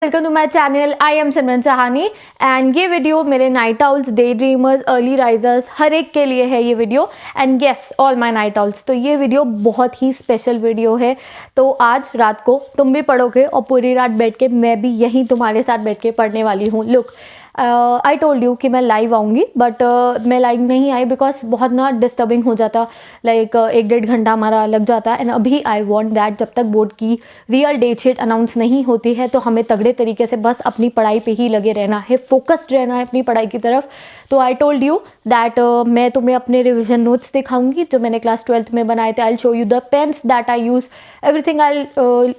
Welcome to my channel. I am Simran Sahani and ये video मेरे night owls, day dreamers, early risers हर एक के लिए है ये video. And yes, all my night owls. तो ये वीडियो बहुत ही स्पेशल वीडियो है। तो आज रात को तुम भी पढ़ोगे और पूरी रात बैठ के मैं भी यहीं तुम्हारे साथ बैठ के पढ़ने वाली हूँ। लुक, आई टोल्ड यू कि मैं लाइव आऊँगी, बट मैं लाइव नहीं आई बिकॉज बहुत ना डिस्टर्बिंग हो जाता, लाइक 1-1.5 घंटा हमारा लग जाता। एंड अभी आई वॉन्ट दैट जब तक बोर्ड की रियल डेट शीट अनाउंस नहीं होती है तो हमें तगड़े तरीके से बस अपनी पढ़ाई पे ही लगे रहना है, फोकस्ड रहना है अपनी पढ़ाई की तरफ। तो आई टोल्ड यू दैट मैं तुम्हें अपने रिविजन नोट्स दिखाऊंगी जो मैंने क्लास 12th में बनाए थे। I show you the pens that I use, everything I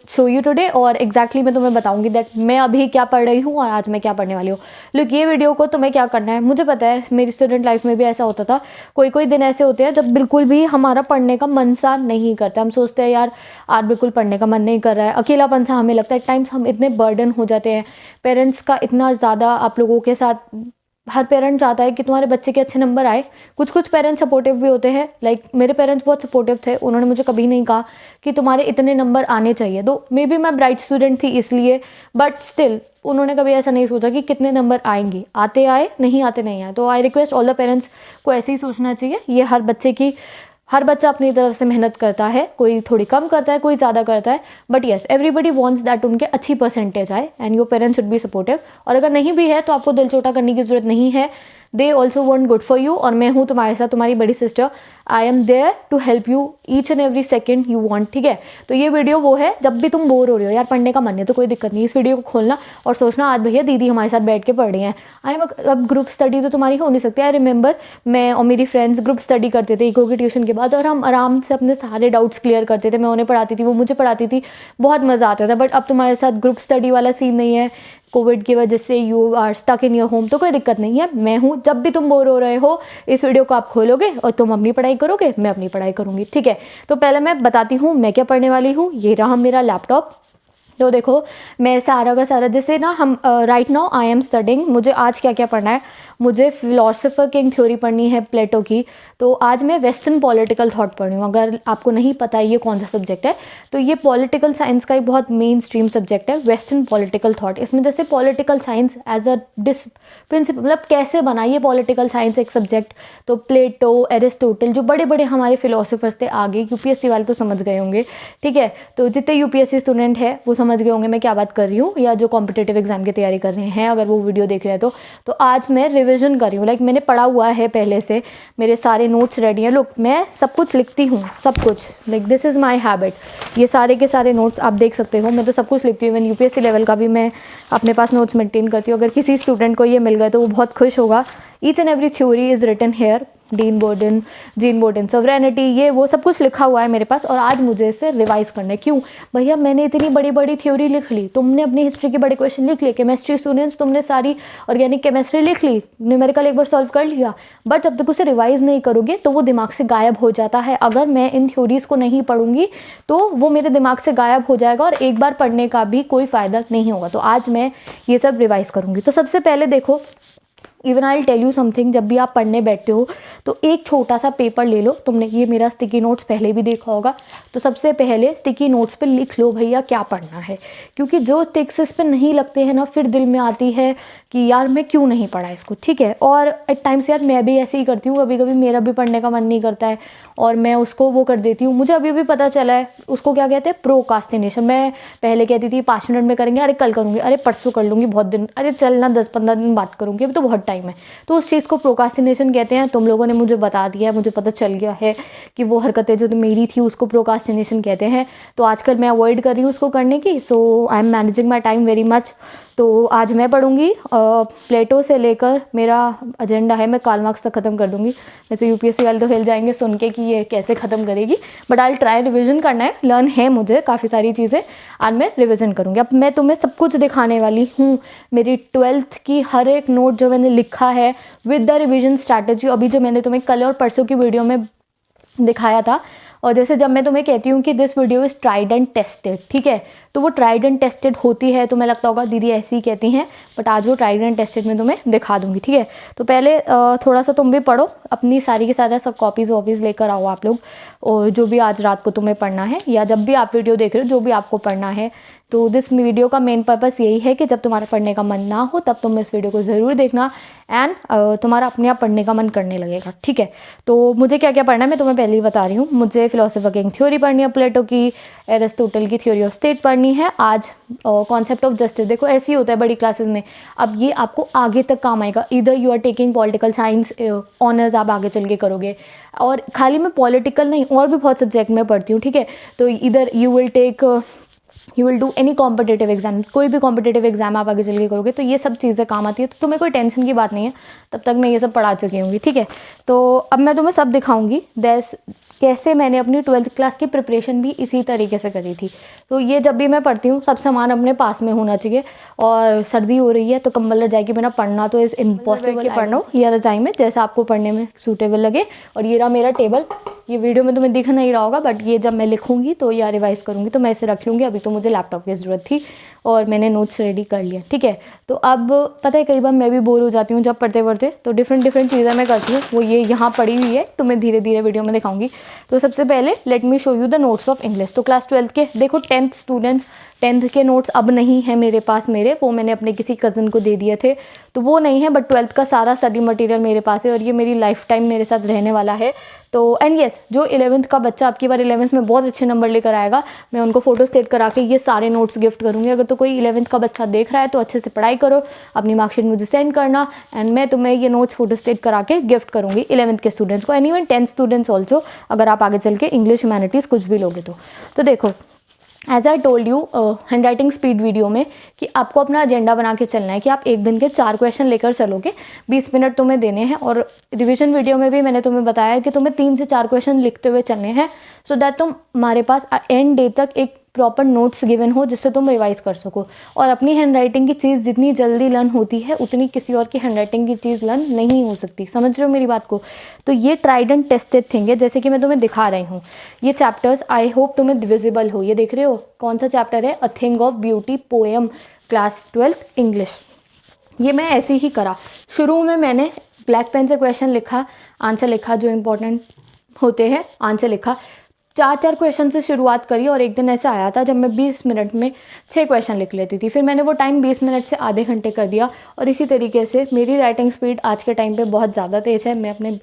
show you today. और एग्जैक्टली मैं तुम्हें बताऊंगी दैट मैं अभी क्या पढ़ रही हूँ और आज मैं क्या पढ़ने वाली हूँ। लुक, ये वीडियो को तुम्हें क्या करना है मुझे पता है, मेरी स्टूडेंट लाइफ में भी ऐसा होता था। कोई कोई दिन ऐसे होते हैं जब बिल्कुल भी हमारा पढ़ने का मन सा नहीं करता। हम सोचते हैं यार आज बिल्कुल पढ़ने का मन नहीं कर रहा है, अकेलापन सा हमें लगता है। टाइम्स हम इतने बर्डन हो जाते हैं, पेरेंट्स का इतना ज़्यादा आप लोगों के साथ। हर पेरेंट चाहता है कि तुम्हारे बच्चे के अच्छे नंबर आए। कुछ पेरेंट्स सपोर्टिव भी होते हैं, लाइक मेरे पेरेंट्स बहुत सपोर्टिव थे। उन्होंने मुझे कभी नहीं कहा कि तुम्हारे इतने नंबर आने चाहिए। तो मे बी मैं ब्राइट स्टूडेंट थी इसलिए, बट स्टिल उन्होंने कभी ऐसा नहीं सोचा कि कितने नंबर आएंगे, आते आए, नहीं आते नहीं आए। तो I request all the parents को ऐसे ही सोचना चाहिए। ये हर बच्चा अपनी तरफ से मेहनत करता है, कोई थोड़ी कम करता है, कोई ज़्यादा करता है, but yes everybody wants that उनके अच्छी परसेंटेज आए and your parents should be supportive. और अगर नहीं भी है तो आपको दिल छोटा करने की ज़रूरत नहीं है। They also want good for you. और मैं हूँ तुम्हारे साथ, तुम्हारी बड़ी sister. I am there to help you each and every second you want, ठीक है। तो ये वीडियो वो है जब भी तुम बोर हो रहे हो, यार पढ़ने का मन है तो कोई दिक्कत नहीं, इस वीडियो को खोलना और सोचना आज भैया दीदी हमारे साथ बैठ के पढ़ रही हैं। अब ग्रुप स्टडी तो तुम्हारी हो नहीं सकती। आई रिमेंबर मैं और मेरी फ्रेंड्स ग्रुप स्टडी करते थे इको की ट्यूशन के बाद, और हम आराम से अपने सारे डाउट्स क्लियर करते थे। मैं उन्हें पढ़ाती थी, वो मुझे पढ़ाती थी, बहुत मज़ा आता था। बट अब तुम्हारे साथ ग्रुप स्टडी वाला सीन नहीं है। कोविड की वजह से you are stuck in your home, तो कोई दिक्कत नहीं है। मैं हूँ, जब भी तुम बोर हो रहे हो इस वीडियो को आप खोलोगे और तुम अपनी पढ़ाई करोगे, मैं अपनी पढ़ाई करूँगी, ठीक है। तो पहले मैं बताती हूँ मैं क्या पढ़ने वाली हूँ। ये रहा मेरा लैपटॉप। तो देखो मैं सारा का सारा, जैसे ना हम right now I am studying, मुझे आज क्या क्या पढ़ना है। मुझे फिलोसोफर किंग थ्योरी पढ़नी है, प्लेटो की। तो आज मैं वेस्टर्न पॉलिटिकल थॉट पढ़ रही हूँ। अगर आपको नहीं पता है ये कौन सा सब्जेक्ट है, तो ये पॉलिटिकल साइंस का एक बहुत मेन स्ट्रीम सब्जेक्ट है, वेस्टर्न पॉलिटिकल थॉट। इसमें जैसे political science as a principle, मतलब कैसे बना ये पॉलिटिकल साइंस एक सब्जेक्ट। तो प्लेटो, एरिस्टोटल, जो बड़े बड़े हमारे फिलोसोफर्स थे, आगे यूपीएससी वाले तो समझ गए होंगे, ठीक है। तो जितने यूपीएससी स्टूडेंट है वो समझ गए होंगे मैं क्या बात कर रही हूँ, या जो कॉम्पिटिटिव एग्जाम की तैयारी कर रहे हैं अगर वो वीडियो देख रहे हैं तो आज मैं रिविजन कर रही हूँ। लाइक मैंने पढ़ा हुआ है पहले से, मेरे सारे नोट्स रेडी हैं। लुक, मैं सब कुछ लिखती हूँ, सब कुछ, like this is my habit. ये सारे के सारे नोट्स आप देख सकते हो, मैं तो सब कुछ लिखती हूँ। इवन यूपीएससी लेवल का भी मैं अपने पास नोट्स मेंटेन करती हूँ। अगर किसी स्टूडेंट को ये मिल गए तो वो बहुत खुश होगा। Each and every theory is written here, Jean Bodin sovereignty, ये वो सब कुछ लिखा हुआ है मेरे पास। और आज मुझे इसे रिवाइज करना है। क्यों भैया, मैंने इतनी बड़ी बड़ी थ्योरी लिख ली, तुमने अपनी हिस्ट्री के बड़े क्वेश्चन लिख लिए, केमिस्ट्री स्टूडेंट्स तुमने सारी ऑर्गेनिक केमिस्ट्री लिख ली, न्यूमेरिकल एक बार सॉल्व कर लिया, बट जब तक उसे रिवाइज नहीं करोगे तो वो दिमाग से गायब हो जाता है। अगर मैं इन थ्योरीज को नहीं पढ़ूंगी तो वो मेरे दिमाग से गायब हो जाएगा और एक बार पढ़ने का भी कोई फ़ायदा नहीं होगा। तो आज मैं ये सब रिवाइज करूँगी। तो सबसे पहले देखो, even I tell you something, जब भी आप पढ़ने बैठते हो तो एक छोटा सा पेपर ले लो। तुमने ये मेरा स्टिकी नोट्स पहले भी देखा होगा, तो सबसे पहले स्टिकी नोट्स पे लिख लो भैया क्या पढ़ना है। क्योंकि जो टिक्स इस पे नहीं लगते हैं ना, फिर दिल में आती है कि यार मैं क्यों नहीं पढ़ा इसको, ठीक है। और एट टाइम्स यार मैं भी ऐसे ही करती हूँ, कभी कभी मेरा भी पढ़ने का मन नहीं करता है और मैं उसको वो कर देती हूँ। मुझे अभी भी पता चला है उसको क्या कहते हैं, प्रोकास्टिनेशन। मैं पहले कहती थी 5 मिनट में करेंगे, अरे कल करूँगी, अरे परसों कर लूँगी, बहुत दिन, अरे चलना 10-15 दिन बात करूँगी, अभी तो बहुत टाइम है। तो उस चीज़ को प्रोकास्टिनेशन कहते हैं। तुम लोगों ने मुझे बता दिया, मुझे पता चल गया है कि वो हरकतें जो मेरी थी उसको प्रोकास्टिनेशन कहते हैं। तो आजकल मैं अवॉइड कर रही हूँ उसको करने की। So I am managing my time very much. तो आज मैं पढ़ूंगी प्लेटो से लेकर, मेरा एजेंडा है मैं कार्ल मार्क्स तक ख़त्म कर दूंगी। वैसे यूपीएससी वाले तो हिल जाएंगे सुन के कि ये कैसे ख़त्म करेगी, बट आई ट्राई। रिवीजन करना है, लर्न है मुझे काफ़ी सारी चीज़ें, आज मैं रिवीजन करूँगी। अब मैं तुम्हें सब कुछ दिखाने वाली हूँ, मेरी 12th की हर एक नोट जो मैंने लिखा है विद द रिविजन स्ट्रैटेजी। अभी जो मैंने तुम्हें कल और परसों की वीडियो में दिखाया था, और जैसे जब मैं तुम्हें कहती हूँ कि this video is tried and tested, ठीक है, तो वो ट्राइड एंड टेस्टेड होती है। तुम्हें लगता होगा दीदी ऐसी ही कहती हैं, बट आज वो ट्राइड एंड टेस्टेड में तुम्हें दिखा दूँगी, ठीक है। तो पहले थोड़ा सा तुम भी पढ़ो, अपनी सारी की सारा सब कॉपीज़ वॉपीज़ लेकर आओ आप लोग, और जो भी आज रात को तुम्हें पढ़ना है या जब भी आप वीडियो देख रहे हो जो भी आपको पढ़ना है। तो दिस वीडियो का मेन पर्पस यही है कि जब तुम्हारा पढ़ने का मन ना हो तब तुम इस वीडियो को ज़रूर देखना, एंड तुम्हारा अपने आप पढ़ने का मन करने लगेगा, ठीक है। तो मुझे क्या क्या पढ़ना है मैं तुम्हें पहले ही बता रही हूँ। मुझे फिलोसफर किंग थ्योरी पढ़नी है, प्लेटो की, एरिस्टोटल की थ्योरी ऑफ स्टेट पढ़नी है, आज कॉन्सेप्ट ऑफ जस्टिस। देखो ऐसे ही होता है बड़ी क्लासेस में, अब ये आपको आगे तक काम आएगा। इधर you are taking political science honours, आप आगे चल के करोगे, और खाली मैं पॉलिटिकल नहीं और भी बहुत सब्जेक्ट में पढ़ती हूँ, ठीक है। तो इधर you will do any competitive exam, कोई भी कॉम्पिटेटिव एग्जाम आप आगे चल के करोगे तो ये सब चीज़ें काम आती है। तो तुम्हें कोई टेंशन की बात नहीं है, तब तक मैं ये सब पढ़ा चुकी हूँगी, ठीक है। तो अब मैं तुम्हें सब दिखाऊंगी कैसे मैंने अपनी 12th क्लास की प्रिपरेशन भी इसी तरीके से करी थी। तो ये जब भी मैं पढ़ती हूँ सब सामान अपने पास में होना चाहिए, और सर्दी हो रही है तो कंबल रजाई के बिना पढ़ना तो इज़ इम्पॉसिबल। पढ़ना या रजाई में जैसा आपको पढ़ने में सूटेबल लगे। और ये रहा मेरा टेबल, ये वीडियो में तुम्हें दिख नहीं रहा होगा, बट ये जब मैं लिखूंगी तो या रिवाइज़ करूँगी तो मैं इसे रख लूँगी। अभी तो मुझे लैपटॉप की ज़रूरत थी और मैंने नोट्स रेडी कर लिया, ठीक है। तो अब पता है कई बार मैं भी बोर हो जाती हूँ जब पढ़ते पढ़ते, तो डिफरेंट चीज़ें मैं करती हूँ। वो ये यहाँ पढ़ी हुई है, तो मैं धीरे धीरे वीडियो में दिखाऊंगी। तो सबसे पहले let me show you the notes of English. तो क्लास 12th के देखो 10th स्टूडेंट्स, 10th के नोट्स अब नहीं है मेरे पास, वो मैंने अपने किसी कज़न को दे दिए थे, तो वो नहीं है, बट 12th का सारा स्टडी मटेरियल मेरे पास है और ये मेरी लाइफ टाइम मेरे साथ रहने वाला है। तो एंड यस, जो 11th का बच्चा आपकी बार 11th में बहुत अच्छे नंबर लेकर आएगा, मैं उनको फोटो स्टेट करा के ये सारे नोट्स गिफ्ट करूँगी। अगर तो कोई 11th का बच्चा देख रहा है तो अच्छे से पढ़ाई करो, अपनी मार्कशीट मुझे सेंड करना, एंड मैं तुम्हें ये नोट्स फोटो स्टेट करा के गिफ्ट करूँगी 11th के स्टूडेंट्स को, and even 10th students also, अगर आप आगे चल के इंग्लिश ह्यूमैनिटीज़ कुछ भी लोगे तो देखो as I told you hand writing speed video में कि आपको अपना एजेंडा बना के चलना है कि आप एक दिन के 4 क्वेश्चन लेकर चलोगे, 20 मिनट तुम्हें देने हैं। और रिवीजन वीडियो में भी मैंने तुम्हें बताया कि तुम्हें 3 से 4 क्वेश्चन लिखते हुए चलने हैं, सो दैट तुम्हारे पास एंड डे तक एक प्रॉपर नोट्स गिवन हो जिससे तुम रिवाइज कर सको। और अपनी हैंड राइटिंग की चीज़ जितनी जल्दी लर्न होती है उतनी किसी और की हैंड राइटिंग की चीज़ लर्न नहीं हो सकती। समझ रहे हो मेरी बात को? तो ये ट्राइड एंड टेस्टेड थिंग है, जैसे कि मैं तुम्हें दिखा रही हूँ। ये चैप्टर्स आई होप तुम्हें विजिबल हो। ये देख रहे हो कौन सा चैप्टर है? A thing of beauty poem, class 12th English. ये मैं ऐसे ही करा। शुरू में मैंने ब्लैक पेन से क्वेश्चन लिखा, आंसर लिखा, जो इंपॉर्टेंट होते हैं आंसर लिखा। 4 क्वेश्चन से शुरुआत करी और एक दिन ऐसा आया था जब मैं 20 मिनट में 6 क्वेश्चन लिख लेती थी। फिर मैंने वो टाइम 20 मिनट से आधे घंटे कर दिया। और इसी तरीके से मेरी राइटिंग स्पीड आज के टाइम पे बहुत ज़्यादा तेज़ है। मैं अपने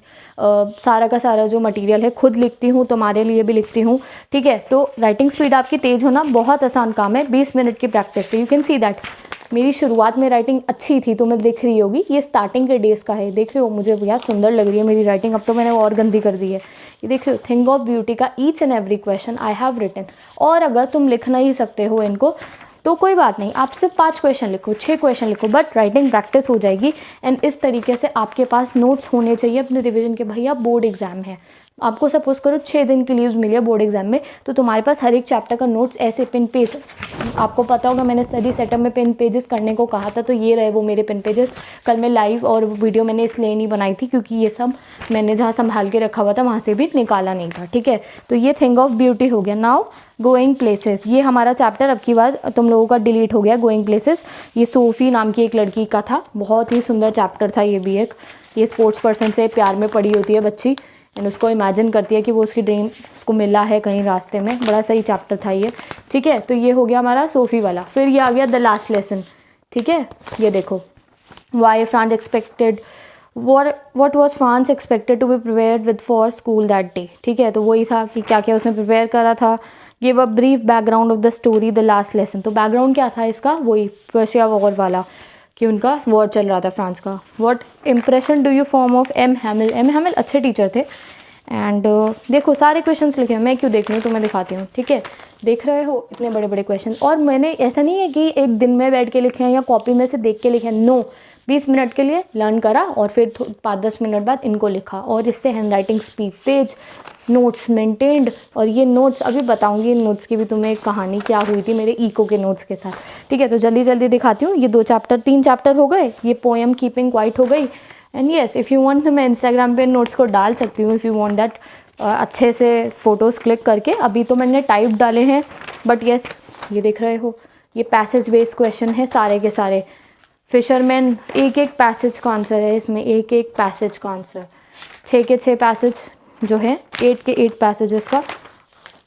सारा का सारा जो मटेरियल है खुद लिखती हूँ, तुम्हारे लिए भी लिखती हूँ, ठीक है। तो राइटिंग स्पीड आपकी तेज़ होना बहुत आसान काम है 20 मिनट की प्रैक्टिस से। यू कैन सी दैट मेरी शुरुआत में राइटिंग अच्छी थी, तुम्हें दिख रही होगी। ये स्टार्टिंग के डेज़ का है, देख रहे हो? मुझे यार सुंदर लग रही है मेरी राइटिंग। अब तो मैंने और गंदी कर दी है। ये देख रहे हो, थिंग ऑफ ब्यूटी का each and every question I have written. और अगर तुम लिखना ही सकते हो इनको तो कोई बात नहीं, आप सिर्फ 5 क्वेश्चन लिखो, 6 क्वेश्चन लिखो, बट राइटिंग प्रैक्टिस हो जाएगी। एंड इस तरीके से आपके पास नोट्स होने चाहिए अपने रिवीजन के। भैया बोर्ड एग्जाम है, आपको सपोज करो 6 दिन की लीव्स मिली है बोर्ड एग्जाम में, तो तुम्हारे पास हर एक चैप्टर का नोट्स ऐसे पिन पेज, आपको पता होगा मैंने स्टडी सेटअप में पिन पेजेस करने को कहा था, तो ये रहे वो मेरे पिन पेजेस। कल मैं लाइव और वीडियो मैंने इसलिए नहीं बनाई थी क्योंकि ये सब मैंने जहाँ संभाल के रखा हुआ था वहाँ से भी निकाला नहीं था, ठीक है। तो ये थिंग ऑफ ब्यूटी हो गया। नाउ गोइंग प्लेसेस, ये हमारा चैप्टर अब की बार तुम लोगों का डिलीट हो गया। गोइंग प्लेसेस ये सोफ़ी नाम की एक लड़की का था, बहुत ही सुंदर चैप्टर था ये भी एक। ये स्पोर्ट्स पर्सन से प्यार में पड़ी होती है बच्ची, एंड उसको इमेजिन करती है कि वो उसकी ड्रीम उसको मिला है कहीं रास्ते में। बड़ा सही चैप्टर था ये, ठीक है। तो ये हो गया हमारा सोफ़ी वाला। फिर ये आ गया द लास्ट लेसन, ठीक है। ये देखो, why France expected what was France expected to be prepared with for school that day, ठीक है। तो वही था कि क्या क्या उसने प्रिपेयर करा था। Give a brief background of the story the last lesson. तो बैकग्राउंड क्या था इसका? वही रशिया वॉर वाला, कि उनका वॉर चल रहा था फ्रांस का। What impression do you form of M Hamel. M Hamel अच्छे टीचर थे। एंड देखो सारे क्वेश्चंस लिखे हैं, मैं क्यों देख रही हूँ तुम्हें दिखाती हूँ, ठीक है। देख रहे हो इतने बड़े बड़े क्वेश्चन, और मैंने ऐसा नहीं है कि एक दिन में बैठ के लिखे हैं या कॉपी में से देख के लिखे हैं, नो। 20 मिनट के लिए लर्न करा और फिर 5-10 मिनट बाद इनको लिखा, और इससे हैंड राइटिंग स्पीड तेज, नोट्स मेंटेन्ड। और ये नोट्स अभी बताऊंगी, इन नोट्स की भी तुम्हें एक कहानी क्या हुई थी मेरे इको के नोट्स के साथ, ठीक है। तो जल्दी जल्दी दिखाती हूँ। ये 3 चैप्टर हो गए। ये पोएम कीपिंग क्वाइट हो गई। And yes, if you want तो मैं इंस्टाग्राम पे नोट्स को डाल सकती हूँ, इफ़ यू वांट दैट। अच्छे से फ़ोटोज़ क्लिक करके। अभी तो मैंने टाइप डाले हैं, बट यस ये देख रहे हो, ये पैसेज बेस्ड क्वेश्चन है सारे के सारे। फिशरमैन, एक एक पैसेज का आंसर है इसमें, एक एक पैसेज का आंसर। 6 के 6 पैसेज जो है, 8 के 8 पैसेजेस का,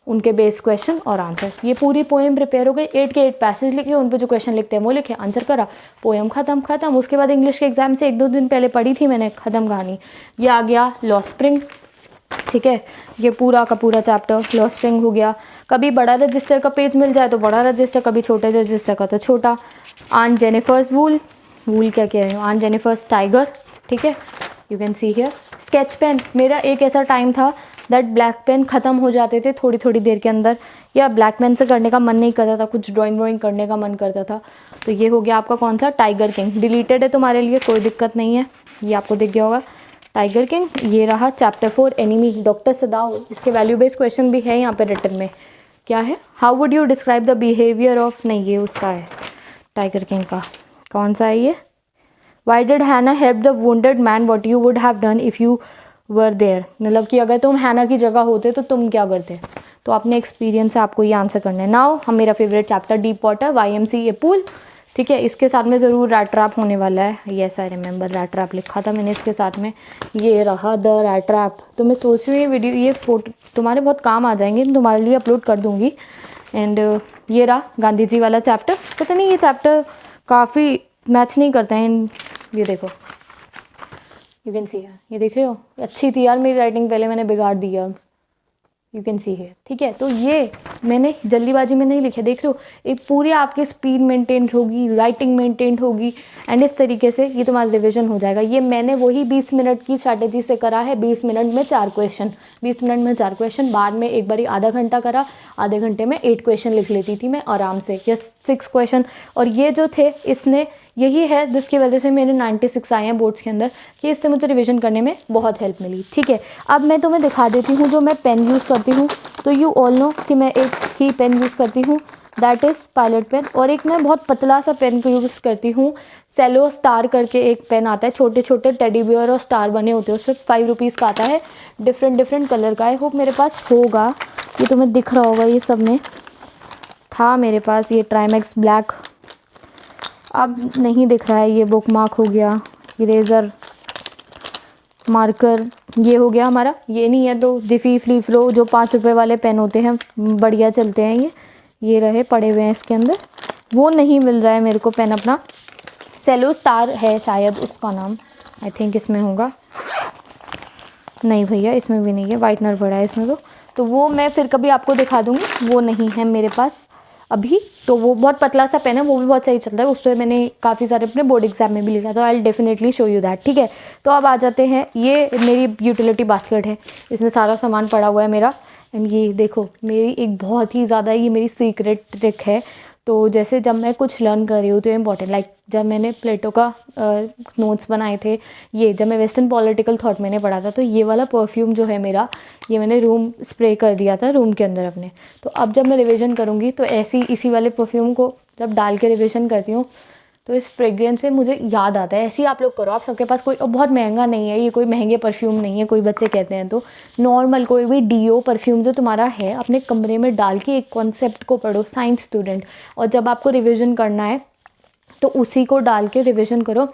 उनके बेस क्वेश्चन और आंसर। ये पूरी पोएम प्रिपेयर हो गई, 8 के 8 पैसेज लिखे, उन पे जो क्वेश्चन लिखते हैं वो लिखे, आंसर करा, पोएम ख़त्म। उसके बाद इंग्लिश के एग्जाम से 1-2 दिन पहले पढ़ी थी मैंने, ख़त्म कहानी। ये आ गया लॉ स्प्रिंग, ठीक है, ये पूरा का पूरा चैप्टर लॉ स्प्रिंग हो गया। कभी बड़ा रजिस्टर का पेज मिल जाए तो बड़ा रजिस्टर, कभी छोटे रजिस्टर का तो छोटा। आन जेनिफर्स वूल क्या कह रही हूँ, आन जेनिफर्स टाइगर, ठीक है, you can see here. Sketch pen, मेरा एक ऐसा टाइम था दैट ब्लैक पेन ख़त्म हो जाते थे थोड़ी थोड़ी देर के अंदर, या ब्लैक पेन से करने का मन नहीं करता था, कुछ ड्राइंग करने का मन करता था। तो ये हो गया आपका कौन सा, टाइगर किंग। डिलीटेड है तुम्हारे लिए, कोई दिक्कत नहीं है, ये आपको दिख गया होगा टाइगर किंग। ये रहा चैप्टर 4 एनिमी, डॉक्टर सदाओ। इसके वैल्यू बेस्ड क्वेश्चन भी है यहाँ पे रिटन में। क्या है, how would you describe the behaviour of, नहीं ये उसका है टाइगर किंग का, कौन सा है ये, why did Hannah help the wounded man, what you would have done if you were there. मतलब कि अगर तुम हैना की जगह होते तो तुम क्या करते। तो अपने एक्सपीरियंस से आपको ये आंसर करना है। नाउ हम मेरा favourite chapter deep water, YMCA pool, ठीक है, इसके साथ में ज़रूर रैट ट्रैप होने वाला है। Yes I remember, rat trap लिखा था मैंने इसके साथ में। ये रहा द रैट ट्रैप। तो मैं सोच रही हूँ ये वीडियो, ये फोटो तुम्हारे बहुत काम आ जाएंगे, तुम्हारे लिए अपलोड कर दूँगी। एंड ये रहा गांधी जी वाला चैप्टर। पता नहीं ये चैप्टर काफ़ी मैच नहीं करते हैं। ये देखो, यू कैन सी है, ये देख रहे हो, अच्छी थी यार मेरी राइटिंग, पहले मैंने बिगाड़ दिया, यू कैन सी है, ठीक है। तो ये मैंने जल्दीबाजी में नहीं लिखा, देख रहे हो, एक पूरी आपकी स्पीड मेंटेन होगी, राइटिंग मेंटेन होगी, एंड इस तरीके से ये तुम्हारा रिवीजन हो जाएगा। ये मैंने वही 20 मिनट की स्ट्रैटेजी से करा है, 20 मिनट में 4 क्वेश्चन, 20 मिनट में 4 क्वेश्चन। बाद में एक बारी आधा घंटा करा, आधे घंटे में 8 क्वेश्चन लिख लेती थी मैं आराम से, या 6 क्वेश्चन। और ये जो थे, इसने यही है जिसकी वजह से मेरे 96 आए हैं बोर्ड्स के अंदर, कि इससे मुझे रिवीजन करने में बहुत हेल्प मिली, ठीक है। अब मैं तुम्हें दिखा देती हूँ जो मैं पेन यूज़ करती हूँ। तो यू ऑल नो कि मैं एक ही पेन यूज़ करती हूँ, दैट इज़ पायलट पेन। और एक मैं बहुत पतला सा पेन को यूज़ करती हूँ, सेलो स्टार करके एक पेन आता है, छोटे छोटे टेडी बियर और स्टार बने होते हैं, उसमें 5 रुपीज़ का आता है, डिफरेंट कलर का। आई होप मेरे पास होगा, ये तुम्हें दिख रहा होगा, ये सब में था मेरे पास। ये ट्राइमेक्स ब्लैक, अब नहीं दिख रहा है। ये बुक मार्क हो गया, इरेज़र, मार्कर, ये हो गया हमारा। ये नहीं है तो जिफी फ्ली फ्लो, जो 5 रुपए वाले पेन होते हैं, बढ़िया चलते हैं ये रहे पड़े हुए हैं इसके अंदर। वो नहीं मिल रहा है मेरे को पेन अपना, सेलो स्टार है शायद उसका नाम, आई थिंक इसमें होगा। नहीं भैया इसमें भी नहीं है, वाइटनर पड़ा है इसमें तो वो मैं फिर कभी आपको दिखा दूँगी, वो नहीं है मेरे पास अभी। तो वो बहुत पतला सा पेन है, वो भी बहुत सही चलता है, उससे मैंने काफ़ी सारे अपने बोर्ड एग्जाम में भी लिखा था। I will definitely show you that, ठीक है। तो अब आ जाते हैं, ये मेरी यूटिलिटी बास्केट है, इसमें सारा सामान पड़ा हुआ है मेरा। एंड ये देखो, मेरी एक बहुत ही ज़्यादा, ये मेरी सीक्रेट ट्रिक है। तो जैसे जब मैं कुछ लर्न कर रही हूँ तो इम्पॉर्टेंट, लाइक जब मैंने प्लेटो का नोट्स बनाए थे, ये जब मैं वेस्टर्न पॉलिटिकल थॉट मैंने पढ़ा था, तो ये वाला परफ्यूम जो है मेरा, ये मैंने रूम स्प्रे कर दिया था रूम के अंदर अपने। तो अब जब मैं रिवीजन करूँगी तो इसी वाले परफ्यूम को जब डाल के रिवीजन करती हूँ तो इस फ्रेग्रेंस से मुझे याद आता है। ऐसे ही आप लोग करो, आप सबके पास कोई बहुत महंगा नहीं है, ये कोई महंगे परफ्यूम नहीं है, कोई बच्चे कहते हैं, तो नॉर्मल कोई भी डीओ परफ्यूम जो तुम्हारा है अपने कमरे में डाल के एक कॉन्सेप्ट को पढ़ो, साइंस स्टूडेंट। और जब आपको रिवीजन करना है तो उसी को डाल के रिवीजन करो।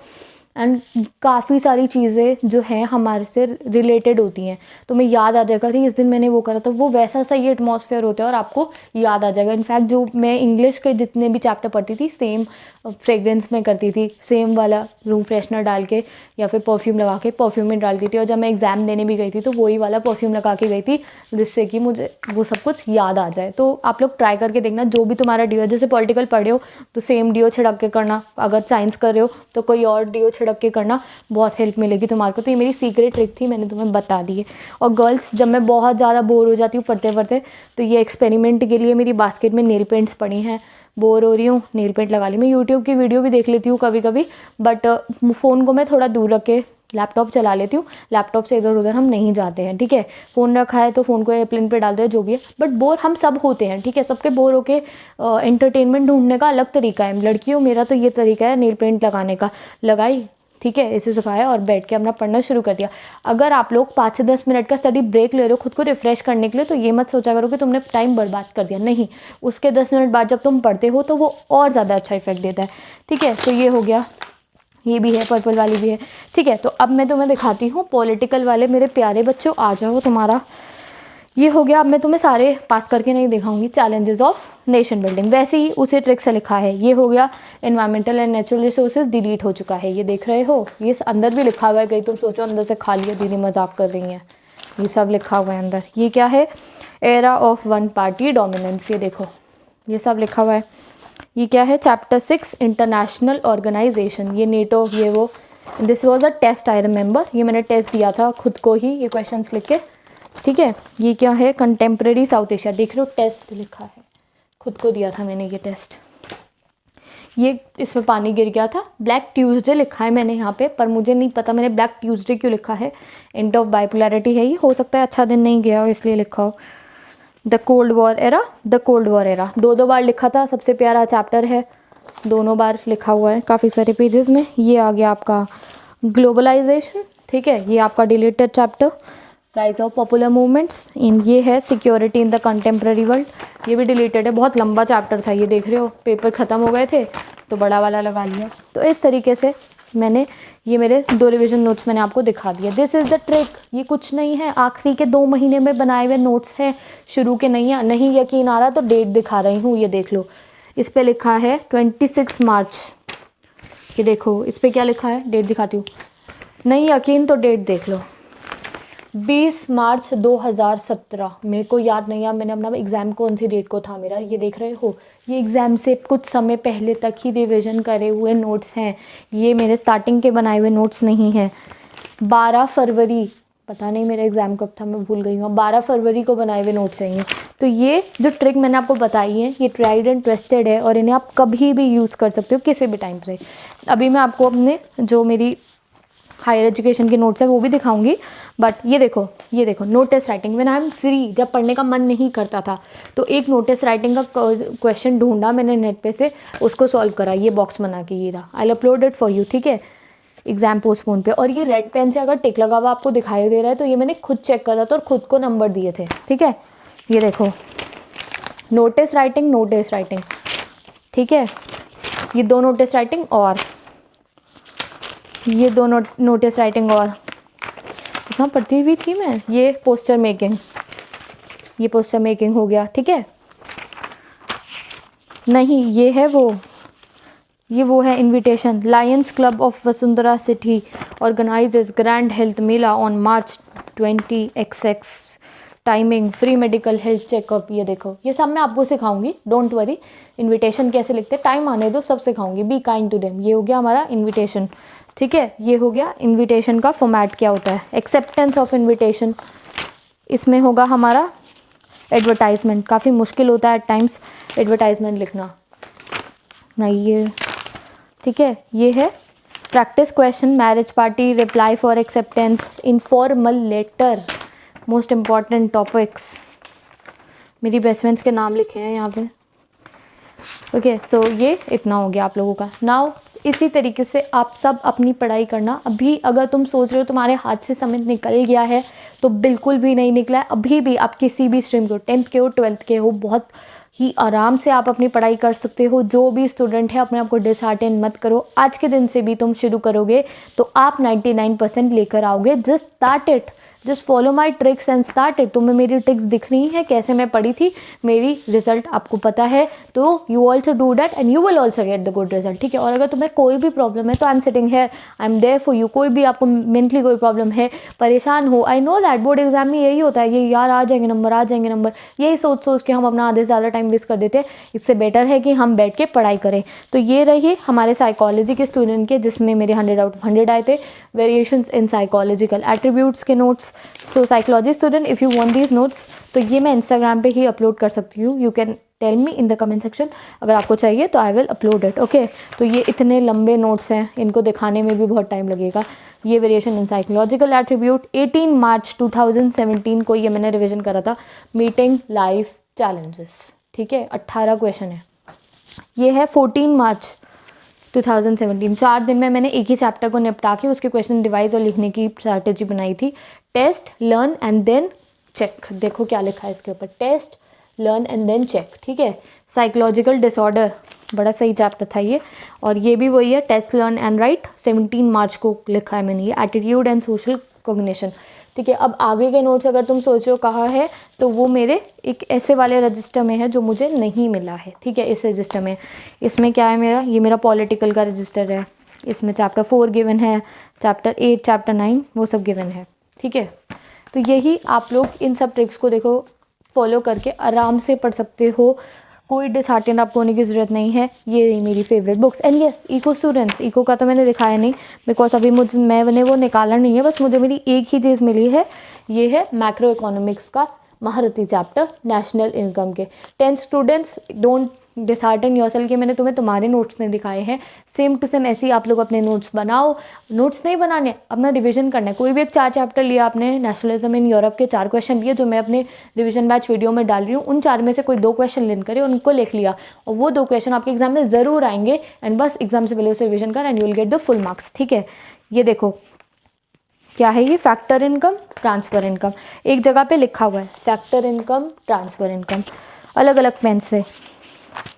एंड काफ़ी सारी चीज़ें जो हैं हमारे से रिलेटेड होती हैं, तो मैं याद आ जाएगा अरे इस दिन मैंने वो करा था, वो वैसा सही एटमॉस्फेयर होता है और आपको याद आ जाएगा। इनफैक्ट जो मैं इंग्लिश के जितने भी चैप्टर पढ़ती थी, सेम फ्रेग्रेंस में करती थी, सेम वाला रूम फ्रेशनर डाल के या फिर परफ्यूम लगा के परफ्यूम में डालती थी। और जब मैं एग्ज़ाम देने भी गई थी तो वही वाला परफ्यूम लगा के गई थी, जिससे कि मुझे वो सब कुछ याद आ जाए। तो आप लोग ट्राई करके देखना, जो भी तुम्हारा डीओ, जैसे पॉलिटिकल पढ़े हो तो सेम डीओ छिड़क के करना, अगर साइंस कर रहे हो तो कोई और डीओ छिड़क के करना, बहुत हेल्प मिलेगी तुम्हारे को। तो ये मेरी सीक्रेट ट्रिक थी, मैंने तुम्हें बता दी है। और गर्ल्स, जब मैं बहुत ज़्यादा बोर हो जाती हूँ पढ़ते पढ़ते, तो ये एक्सपेरिमेंट के लिए मेरी बास्केट में नेल पेंट्स पड़ी हैं, बोर हो रही हूँ नेल पेंट लगा ली। मैं यूट्यूब की वीडियो भी देख लेती हूँ कभी कभी, बट फ़ोन को मैं थोड़ा दूर रख के लैपटॉप चला लेती हूँ। लैपटॉप से इधर उधर हम नहीं जाते हैं, ठीक है। फ़ोन रखा है तो फ़ोन को एयरप्लेन पे डाल दो, जो भी है, बट बोर हम सब होते हैं, ठीक है। सबके बोर होके एंटरटेनमेंट ढूंढने का अलग तरीका है। लड़कियों, मेरा तो ये तरीका है नेल पेंट लगाने का, लगाई ठीक है, इसे सिखाया और बैठ के अपना पढ़ना शुरू कर दिया। अगर आप लोग 5 से 10 मिनट का स्टडी ब्रेक ले रहे हो खुद को रिफ्रेश करने के लिए, तो ये मत सोचा करो कि तुमने टाइम बर्बाद कर दिया, नहीं, उसके 10 मिनट बाद जब तुम पढ़ते हो तो वो और ज़्यादा अच्छा इफेक्ट देता है। ठीक है, तो ये हो गया, ये भी है, पर्पल वाली भी है। ठीक है, तो अब मैं तुम्हें दिखाती हूँ पॉलिटिकल वाले। मेरे प्यारे बच्चों आ जाओ, तुम्हारा ये हो गया। अब मैं तुम्हें सारे पास करके नहीं दिखाऊंगी। चैलेंजेस ऑफ नेशन बिल्डिंग, वैसे ही उसी ट्रिक से लिखा है। ये हो गया environmental and natural resources, delete हो चुका है, ये देख रहे हो। ये अंदर भी लिखा हुआ है, कहीं तुम सोचो अंदर से खा लिया, दीदी मजाक कर रही हैं, ये सब लिखा हुआ है अंदर। ये क्या है, era of one party dominance, ये देखो ये सब लिखा हुआ है। ये क्या है, चैप्टर 6 इंटरनेशनल ऑर्गेनाइजेशन, ये नेटो, ये वो। This was a test, I remember, ये मैंने टेस्ट दिया था खुद को ही, ये क्वेश्चन लिख के। ठीक है, ये क्या है, कंटेम्प्रेरी साउथ एशिया, देख रहे हो टेस्ट लिखा है, खुद को दिया था मैंने ये टेस्ट। ये इसमें पानी गिर गया था, ब्लैक ट्यूसडे लिखा है मैंने यहाँ पे, पर मुझे नहीं पता मैंने ब्लैक ट्यूसडे क्यों लिखा है। एंड ऑफ बाइपोलैरिटी है ये, हो सकता है अच्छा दिन नहीं गया हो इसलिए लिखा हो। The cold war era, the cold war era 2 बार लिखा था, सबसे प्यारा चैप्टर है, दोनों बार लिखा हुआ है काफ़ी सारे पेजेस में। ये आ गया आपका ग्लोबलाइजेशन, ठीक है, ये आपका deleted chapter, rise of popular movements इन, ये है security in the contemporary world, ये भी डिलीटेड है, बहुत लंबा चैप्टर था ये, देख रहे हो पेपर ख़त्म हो गए थे तो बड़ा वाला लगा लिया। तो इस तरीके से मैंने ये मेरे 2 रिवीजन नोट्स मैंने आपको दिखा दिया। दिस इज़ द ट्रिक, ये कुछ नहीं है, आखिरी के 2 महीने में बनाए हुए नोट्स हैं, शुरू के नहीं है। नहीं यकीन आ रहा तो डेट दिखा रही हूँ, ये देख लो, इस पर लिखा है 26 मार्च, ये देखो इस पर क्या लिखा है, डेट दिखाती हूँ, नहीं यकीन तो डेट देख लो, 20 मार्च 2017। मेरे को याद नहीं है मैंने अपना एग्ज़ाम कौन सी डेट को था मेरा, ये देख रहे हो, ये एग्ज़ाम से कुछ समय पहले तक ही रिवीजन करे हुए नोट्स हैं, ये मेरे स्टार्टिंग के बनाए हुए नोट्स नहीं हैं। 12 फरवरी, पता नहीं मेरा एग्ज़ाम कब था, मैं भूल गई हूँ, 12 फरवरी को बनाए हुए नोट्स हैं ये। तो ये जो ट्रिक मैंने आपको बताई है ये ट्राइड एंड ट्रस्टेड है, और इन्हें आप कभी भी यूज़ कर सकते हो किसी भी टाइम से। अभी मैं आपको अपने जो मेरी हायर एजुकेशन के नोट्स है वो भी दिखाऊंगी, बट ये देखो notice writing when I am free, जब पढ़ने का मन नहीं करता था तो एक नोटिस राइटिंग का क्वेश्चन ढूंढा मैंने नेट पे से, उसको सॉल्व करा, ये बॉक्स बना के, ये रहा, I upload it for you, ठीक है, एग्जाम पोस्टपोन पे। और ये रेड पेन से अगर टिक लगा हुआ आपको दिखाई दे रहा है तो ये मैंने खुद चेक करा था और खुद को नंबर दिए थे, ठीक है। ये देखो नोटिस राइटिंग, ठीक है, ये 2 नोटिस राइटिंग और ये 2 नोटिस राइटिंग, और इतना पढ़ती हुई थी मैं। ये पोस्टर मेकिंग हो गया, ठीक है, नहीं ये है वो है invitation, Lions club of Vasundhara city organises grand health Mela on March 20XX, timing free medical health checkup. ये देखो ये सब मैं आपको सिखाऊंगी, डोंट वरी। इनविटेशन कैसे लिखते, टाइम आने दो, सब सिखाऊंगी, बी काइंड टू देम। ये हो गया हमारा इनविटेशन, ठीक है, ये हो गया इनविटेशन का फॉर्मेट क्या होता है, एक्सेप्टेंस ऑफ इनविटेशन। इसमें होगा हमारा एडवर्टाइजमेंट, काफ़ी मुश्किल होता है एट टाइम्स एडवर्टाइजमेंट लिखना, नहीं ये ठीक है। ये है practice question, marriage party, reply for acceptance, informal letter, most important topics. मेरी बेस्ट फ्रेंड्स के नाम लिखे हैं यहाँ पे, ओके। सो ये इतना हो गया आप लोगों का। नाउ इसी तरीके से आप सब अपनी पढ़ाई करना। अभी अगर तुम सोच रहे हो तुम्हारे हाथ से समय निकल गया है तो बिल्कुल भी नहीं निकला है। अभी भी आप किसी भी स्ट्रीम के हो, 10th के हो, 12th के हो, बहुत ही आराम से आप अपनी पढ़ाई कर सकते हो। जो भी स्टूडेंट है अपने आप को डिसहार्टन मत करो। आज के दिन से भी तुम शुरू करोगे तो आप 99% लेकर आओगे। Just start it, just follow my tricks and start it. तुम्हें मेरी ट्रिक्स दिख रही हैं कैसे मैं पढ़ी थी, मेरी रिजल्ट आपको पता है, तो you also do that and you will also get the good result, ठीक है। और अगर तुम्हें कोई भी प्रॉब्लम है तो I am sitting here, I am there for you. कोई भी आपको मेंटली कोई प्रॉब्लम है, परेशान हो, I know that board exam में यही होता है, ये यार आ जाएंगे नंबर, यही सोच सोच के हम अपना आधे से ज़्यादा टाइम वेस्ट कर देते हैं। इससे बेटर है कि हम बैठ के पढ़ाई करें। तो ये रही हमारे साइकोलॉजी के स्टूडेंट के, जिसमें मेरे 100 आउट ऑफ 100 आए थे, वेरिएशंस इन साइकोलॉजिकल एट्रीब्यूट्स के notes. So psychology student if you want these notes तो ये मैं इंस्टाग्राम पे ही अपलोड कर सकती हूँ। You can tell me in the comment section, अगर आपको चाहिए तो I will upload it, okay. तो ये इतने लंबे नोट्स हैं, इनको दिखाने में भी बहुत टाइम लगेगा। ये वेरिएशन इन साइकोलॉजिकल एट्रीब्यूट 18 मार्च 2017 को ये मैंने रिविजन करा था। मीटिंग लाइफ चैलेंजेस, ठीक है, 18 क्वेश्चन है। ये है 14 मार्च 2017। 4 दिन में मैंने एक ही चैप्टर को निपटा के उसके क्वेश्चन डिवाइस और लिखने की स्ट्रैटेजी बनाई थी। Test, learn and then check. देखो क्या लिखा है इसके ऊपर, test, learn and then check. ठीक है, साइकोलॉजिकल डिसऑर्डर, बड़ा सही चैप्टर था ये। और ये भी वही है, टेस्ट, लर्न एंड राइट, 17 मार्च को लिखा है मैंने ये। Attitude and social cognition. ठीक है, अब आगे के नोट्स अगर तुम सोचो कहाँ है, तो वो मेरे एक ऐसे वाले रजिस्टर में है जो मुझे नहीं मिला है। ठीक है, इस रजिस्टर में, इसमें क्या है मेरा, ये मेरा पॉलिटिकल का रजिस्टर है। इसमें चैप्टर 4 गिवन है, चैप्टर 8, चैप्टर 9 वो सब गिवन है। ठीक है, तो यही आप लोग इन सब ट्रिक्स को देखो फॉलो करके आराम से पढ़ सकते हो। कोई डिसहार्टेंड आपको होने की ज़रूरत नहीं है। ये मेरी favourite books. And yes, eco students, eco का तो मैंने दिखाया नहीं बिकॉज अभी मैंने वो निकाला नहीं है। बस मुझे मेरी एक ही चीज़ मिली है, ये है मैक्रो इकोनॉमिक्स का महारथी चैप्टर, नेशनल इनकम के। 10 स्टूडेंट्स, डोंट डिसहार्टन योरसेल्फ कि मैंने तुम्हारे नोट्स नहीं दिखाए हैं। सेम टू सेम ऐसे ही आप लोग अपने नोट्स बनाओ। नोट्स नहीं बनाने, अपना रिवीजन करना है। कोई भी एक 4 चैप्टर लिया आपने, नेशनलिज्म इन यूरोप के 4 क्वेश्चन लिए जो मैं अपने रिवीजन बैच वीडियो में डाल रही हूँ। उन 4 में से कोई 2 क्वेश्चन लिन करे, उनको लिख लिया, और वो 2 क्वेश्चन आपके एग्जाम में ज़रूर आएंगे। एंड बस एग्जाम से पहले उसे रिविजन कर and you will get the full marks. ठीक है, ये देखो क्या है, ये फैक्टर इनकम, ट्रांसफ़र इनकम, एक जगह पे लिखा हुआ है, फैक्टर इनकम, ट्रांसफ़र इनकम, अलग अलग पेन से।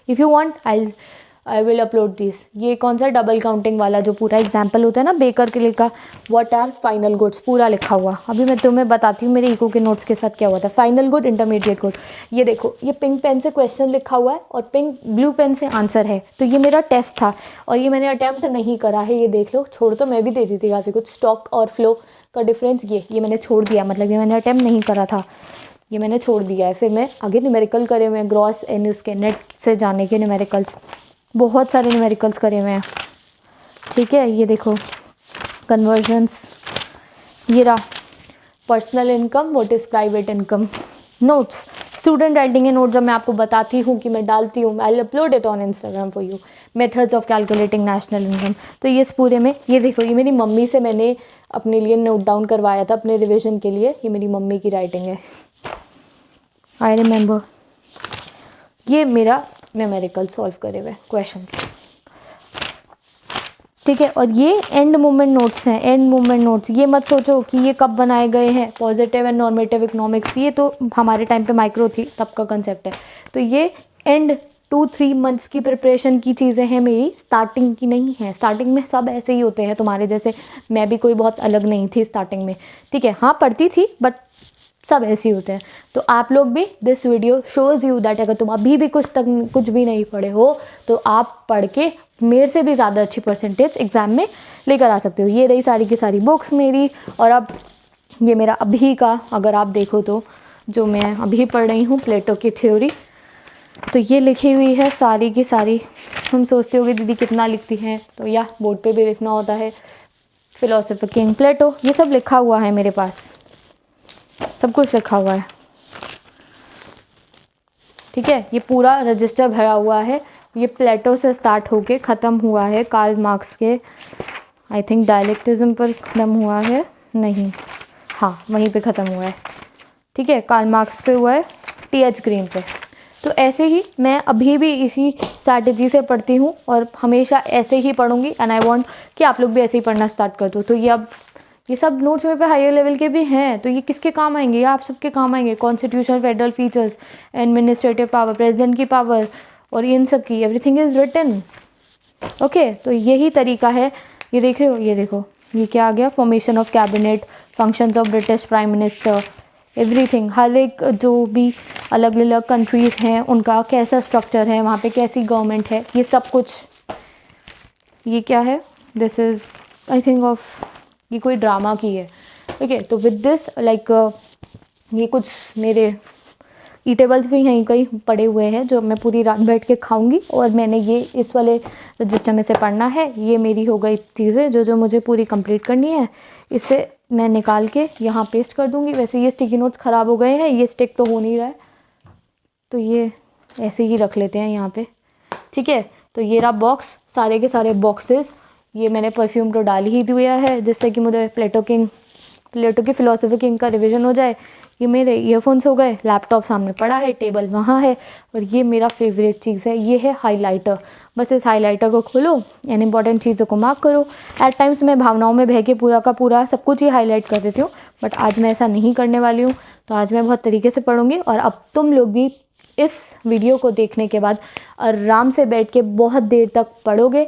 If you want I will upload this. ये कौन सा, डबल काउंटिंग वाला जो पूरा एग्जाम्पल होता है ना बेकर के लिए का, व्हाट आर फाइनल गुड्स, पूरा लिखा हुआ। अभी मैं तुम्हें बताती हूँ मेरे इको के नोट्स के साथ क्या हुआ था। फाइनल गुड, इंटरमीडिएट गुड, ये देखो, ये पिंक पेन से क्वेश्चन लिखा हुआ है और ब्लू पेन से आंसर है। तो ये मेरा टेस्ट था और ये मैंने अटैम्प्ट नहीं करा है। ये देख लो, छोड़ तो मैं भी देती थी काफ़ी कुछ। स्टॉक और फ्लो का डिफरेंस ये मैंने छोड़ दिया, मतलब ये मैंने अटैम्प्ट नहीं करा था, ये मैंने छोड़ दिया है। फिर मैं आगे न्यूमेरिकल करे हुए हैं, ग्रॉस एंड उसके नेट से जाने के न्यूमेरिकल्स, बहुत सारे न्यूमेरिकल्स करे हुए हैं। ठीक है, ये देखो कन्वर्जन्स, ये रहा personal income, what is private income. Notes, student writing के नोट जब मैं आपको बताती हूँ कि मैं डालती हूँ, आई will upload it on Instagram for you, methods of calculating national income. तो ये इस पूरे में, ये देखो, ये मेरी मम्मी से मैंने अपने लिए नोट डाउन करवाया था अपने रिविजन के लिए। ये मेरी मम्मी की राइटिंग है, आई रिमेंबर। ये मेरा न्यूमेरिकल सॉल्व करे हुए क्वेश्चंस। ठीक है, और ये एंड मूवमेंट नोट्स हैं, एंड मूवमेंट नोट्स। ये मत सोचो कि ये कब बनाए गए हैं, पॉजिटिव एंड नॉर्मेटिव इकोनॉमिक्स, ये तो हमारे टाइम पे माइक्रो थी तब का कंसेप्ट है। तो ये एंड 2-3 मंथ्स की प्रिपरेशन की चीज़ें हैं मेरी, स्टार्टिंग की नहीं है। स्टार्टिंग में सब ऐसे ही होते हैं तुम्हारे जैसे, मैं भी कोई बहुत अलग नहीं थी स्टार्टिंग में। ठीक है, हाँ पढ़ती थी बट सब ऐसे ही होते हैं। तो आप लोग भी, this video shows you that अगर तुम अभी भी कुछ भी नहीं पढ़े हो तो आप पढ़ के मेरे से भी ज़्यादा अच्छी परसेंटेज एग्ज़ाम में लेकर आ सकते हो। ये रही सारी की सारी बुक्स मेरी। और अब ये मेरा अभी का अगर आप देखो तो जो मैं अभी पढ़ रही हूँ, प्लेटो की थ्योरी, तो ये लिखी हुई है सारी की सारी। हम सोचते होगे दीदी कितना लिखती हैं, तो या बोर्ड पे भी लिखना होता है। फिलोसोफर किंग प्लेटो, ये सब लिखा हुआ है मेरे पास, सब कुछ लिखा हुआ है। ठीक है, ये पूरा रजिस्टर भरा हुआ है। ये प्लेटो से स्टार्ट होके ख़त्म हुआ है कार्ल मार्क्स के, आई थिंक डायलेक्टिज्म पर ख़त्म हुआ है, नहीं, हाँ वहीं पे ख़त्म हुआ है। ठीक है, कार्ल मार्क्स पे हुआ है, टी.एच. ग्रीन पे। तो ऐसे ही मैं अभी भी इसी स्ट्रैटेजी से पढ़ती हूँ और हमेशा ऐसे ही पढ़ूँगी। एंड आई वांट कि आप लोग भी ऐसे ही पढ़ना स्टार्ट कर दो। तो ये सब नोट्स मेरे पे हायर लेवल के भी हैं, तो ये किसके काम आएंगे, ये आप सबके काम आएंगे। Constitution, federal features, administrative power, president की पावर और इन सब की, एवरीथिंग इज़ रिटन। ओके, तो यही तरीका है। ये देख रहे हो, ये देखो, ये क्या आ गया, formation of cabinet, functions of British prime minister, everything. हर एक जो भी अलग अलग कंट्रीज़ हैं उनका कैसा स्ट्रक्चर है, वहाँ पे कैसी गवर्नमेंट है, ये सब कुछ। ये क्या है, this is I think of, ये कोई ड्रामा की है। ओके, तो विद दिस लाइक ये कुछ मेरे ईटेबल्स भी यहीं कहीं पड़े हुए हैं जो मैं पूरी रात बैठ के खाऊंगी। और मैंने ये इस वाले रजिस्टर में से पढ़ना है। ये मेरी हो गई चीज़ें जो मुझे पूरी कंप्लीट करनी है। इसे मैं निकाल के यहाँ पेस्ट कर दूँगी। वैसे ये स्टिकी नोट्स ख़राब हो गए हैं, ये स्टिक तो हो नहीं रहा है, तो ये ऐसे ही रख लेते हैं यहाँ पे। ठीक है, तो ये रहा बॉक्स, सारे के सारे बॉक्सेस। ये मैंने परफ्यूम तो डाल ही दिया है जिससे कि मुझे प्लेटो की फिलोसफी किंग का रिवीजन हो जाए। ये मेरे ईयरफोन्स हो गए, लैपटॉप सामने पड़ा है, टेबल वहाँ है, और ये मेरा फेवरेट चीज़ है, ये है हाइलाइटर। बस इस हाइलाइटर को खोलो एंड इंपॉर्टेंट चीज़ों को मार्क करो। एट टाइम्स मैं भावनाओं में बह के पूरा का पूरा सब कुछ ही हाईलाइट कर देती हूँ, बट आज मैं ऐसा नहीं करने वाली हूँ। तो आज मैं बहुत तरीके से पढ़ूँगी, और अब तुम लोग भी इस वीडियो को देखने के बाद आराम से बैठ के बहुत देर तक पढ़ोगे।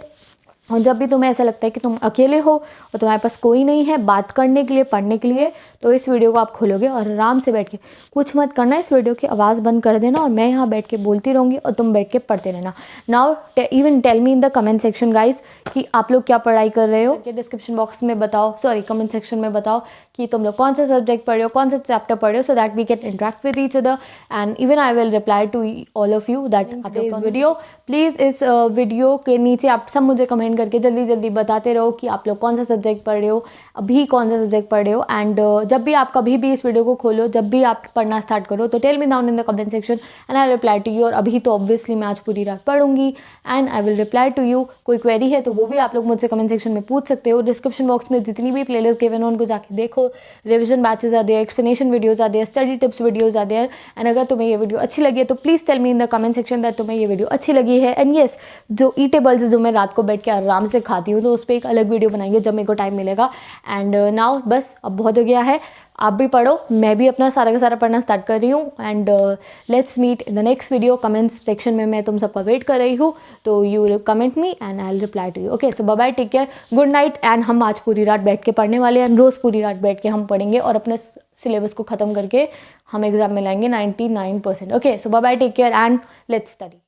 और जब भी तुम्हें ऐसा लगता है कि तुम अकेले हो और तुम्हारे पास कोई नहीं है बात करने के लिए, पढ़ने के लिए, तो इस वीडियो को आप खोलोगे और आराम से बैठ के, कुछ मत करना, इस वीडियो की आवाज़ बंद कर देना और मैं यहाँ बैठ के बोलती रहूँगी और तुम बैठ के पढ़ते रहना। Now even tell me in the comment section guys कि आप लोग क्या पढ़ाई कर रहे हो। डिस्क्रिप्शन बॉक्स में बताओ, सॉरी कमेंट सेक्शन में बताओ कि तुम लोग कौन सा सब्जेक्ट पढ़ रहे हो, कौन सा चैप्टर पढ़ रहे हो, so that we can interact with each other and even I will reply to all of you that आप लोग वीडियो। प्लीज़ इस वीडियो के नीचे आप सब मुझे कमेंट करके जल्दी जल्दी बताते रहो कि आप लोग कौन सा सब्जेक्ट पढ़ रहे हो, अभी कौन सा सब्जेक्ट पढ़ रहे हो। एंड जब भी आप कभी भी इस वीडियो को खोलो, जब भी आप पढ़ना स्टार्ट करो, तो tell me down in the comment section and I reply to you. और अभी तो ऑब्वियसली मैं आज पूरी रात पढ़ूंगी and I will reply to you. कोई क्वेरी है तो वो भी आप लोग मुझसे कमेंट सेक्शन में पूछ सकते हो। डिस्क्रिप्शन बॉक्स में जितनी भी प्लेलिस्ट गिवन है उनको जाके देखो। Revision batches are there, explanation videos are there, study tips videos are there. And अगर तुम्हें ये वीडियो अच्छी लगी है तो please tell me in the comment section that तुम्हें ये वीडियो अच्छी लगी है। एंड येस, जो ईटेबल्स जो मैं रात को बैठ के आराम से खाती हूँ, तो उस पर एक अलग वीडियो बनाएंगे जब मेरे को टाइम मिलेगा। एंड नाउ बस अब बहुत हो गया है, आप भी पढ़ो, मैं भी अपना सारा का सारा पढ़ना स्टार्ट कर रही हूँ। And let's meet in the next video. Comments section में मैं तुम सबका वेट कर रही हूँ, तो you comment me and I will reply to you. Okay, so bye bye, take care, good night. And हम आज पूरी रात बैठ के पढ़ने वाले हैं, रोज़ पूरी रात बैठ के हम पढ़ेंगे और अपने सिलेबस को ख़त्म करके हम एग्जाम में लाएंगे 99%। Okay, so bye bye, take care and let's study.